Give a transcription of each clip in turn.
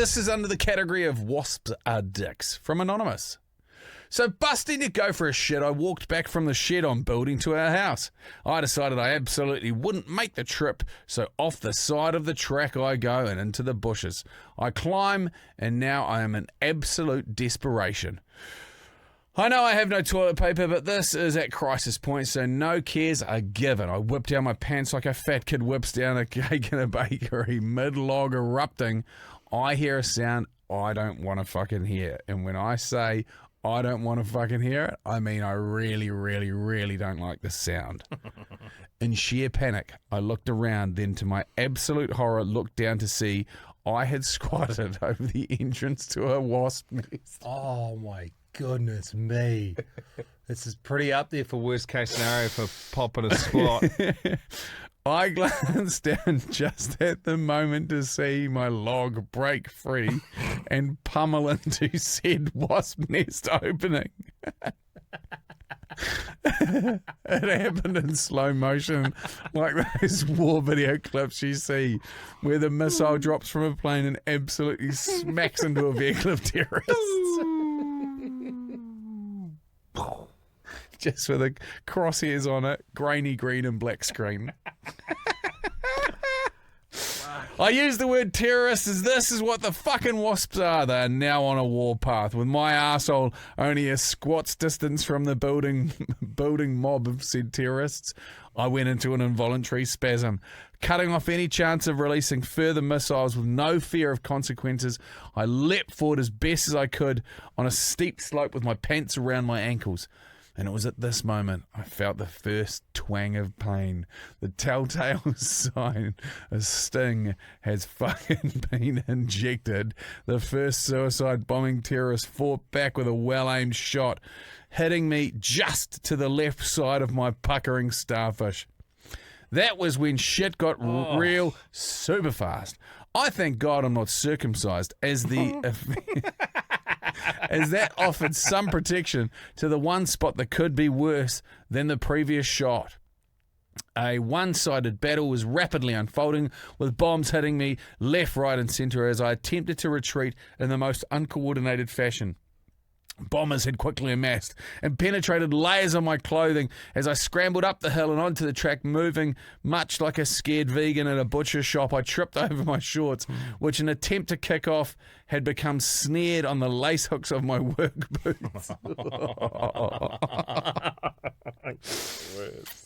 This is under the category of wasps are dicks from Anonymous. So busting to go for a shit, I walked back from the shed I'm building to our house. I decided I absolutely wouldn't make the trip, so off the side of the track I go and into the bushes. I climb, and now I am in absolute desperation. I know I have no toilet paper, but this is at crisis point, so no cares are given. I whip down my pants like a fat kid whips down a cake in a bakery, mid-log erupting. I hear a sound I don't want to fucking hear, and when I say I don't want to fucking hear it, I mean I really, really, really don't like the sound. In sheer panic, I looked around, then to my absolute horror, looked down to see I had squatted over the entrance to a wasp nest. Oh my goodness me. This is pretty up there for worst case scenario for popping a squat. I glanced down just at the moment to see my log break free and pummel into said wasp nest opening. It happened in slow motion, like those war video clips you see where the missile drops from a plane and absolutely smacks into a vehicle of terrorists. Just with the crosshairs on it, grainy green and black screen. I use the word terrorist as this is what the fucking wasps are. They are now on a warpath, with my arsehole only a squat's distance from the building mob of said terrorists. I went into an involuntary spasm. Cutting off any chance of releasing further missiles with no fear of consequences, I leapt forward as best as I could on a steep slope with my pants around my ankles. And it was at this moment I felt the first twang of pain. The telltale sign a sting has fucking been injected. The first suicide bombing terrorist fought back with a well-aimed shot, hitting me just to the left side of my puckering starfish. That was when shit got real super fast. I thank God I'm not circumcised, as that offered some protection to the one spot that could be worse than the previous shot. A one-sided battle was rapidly unfolding, with bombs hitting me left, right and centre as I attempted to retreat in the most uncoordinated fashion. Bombers had quickly amassed and penetrated layers of my clothing as I scrambled up the hill and onto the track, moving much like a scared vegan in a butcher shop. I tripped over my shorts, which in an attempt to kick off had become snared on the lace hooks of my work boots.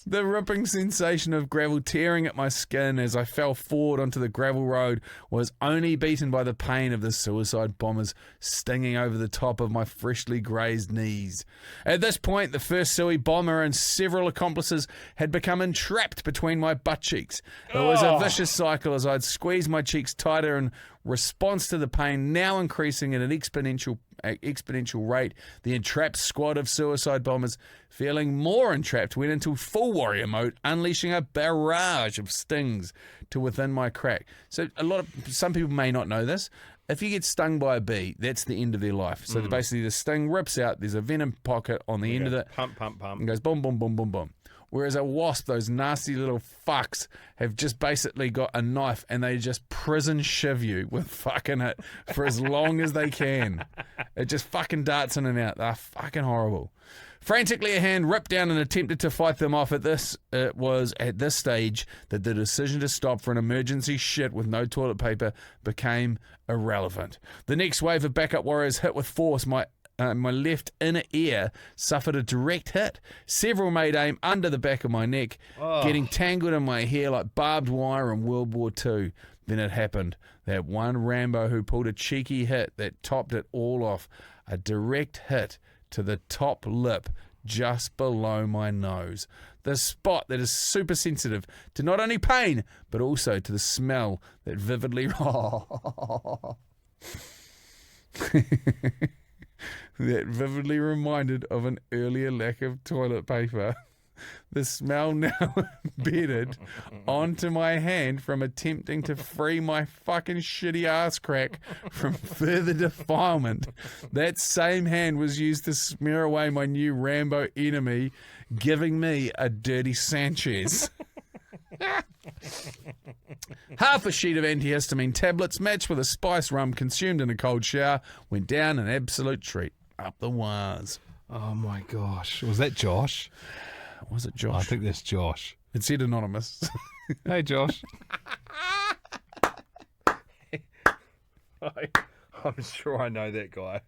The ripping sensation of gravel tearing at my skin as I fell forward onto the gravel road was only beaten by the pain of the suicide bombers stinging over the top of my freshly grazed knees. At this point, the first Sui bomber and several accomplices had become entrapped between my butt cheeks. It was a vicious cycle as I'd squeezed my cheeks tighter in response to the pain now increasing at an exponential rate. The entrapped squad of suicide bombers, feeling more entrapped, went into full warrior mode, unleashing a barrage of stings to within my crack. So some people may not know this. If you get stung by a bee, that's the end of their life. So basically the sting rips out, there's a venom pocket on the end of it. Pump, pump, pump. And goes boom, boom, boom, boom, boom. Whereas a wasp, those nasty little fucks, have just basically got a knife and they just prison shiv you with fucking it for as long as they can. It just fucking darts in and out. They're fucking horrible. Frantically, a hand ripped down and attempted to fight them off. It was at this stage that the decision to stop for an emergency shit with no toilet paper became irrelevant. The next wave of backup warriors hit with force. My left inner ear suffered a direct hit. Several made aim under the back of my neck, getting tangled in my hair like barbed wire in World War II. Then it happened. That one Rambo who pulled a cheeky hit that topped it all off. A direct hit to the top lip just below my nose. The spot that is super sensitive to not only pain, but also to the smell that vividly... that vividly reminded of an earlier lack of toilet paper. The smell now embedded onto my hand from attempting to free my fucking shitty ass crack from further defilement. That same hand was used to smear away my new Rambo enemy, giving me a dirty Sanchez. Half a sheet of antihistamine tablets matched with a spice rum consumed in a cold shower went down an absolute treat. Up the wires. Oh, my gosh. Was that Josh? Was it Josh? I think that's Josh. It said anonymous. Hey, Josh. I'm sure I know that guy.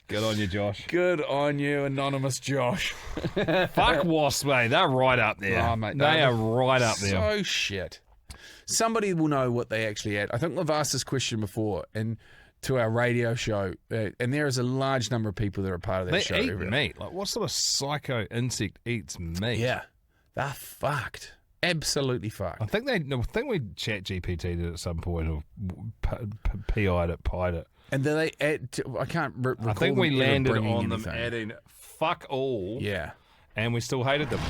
Good on you, Josh. Good on you, anonymous Josh. Fuck Wasp, mate. They're right up there. Oh, mate, they are right up there. So shit. Somebody will know what they actually had. I think we've asked this question before and to our radio show, and there is a large number of people that are part of that They show. eat meat. Like, what sort of psycho insect eats meat? Yeah. They're fucked. Absolutely fucked. I think we chat GPT'd it at some point or PI'd it, pied it. And then they add, I can't recall. I think we them ever landed bringing on them anything. adding fuck all. Yeah. And we still hated them.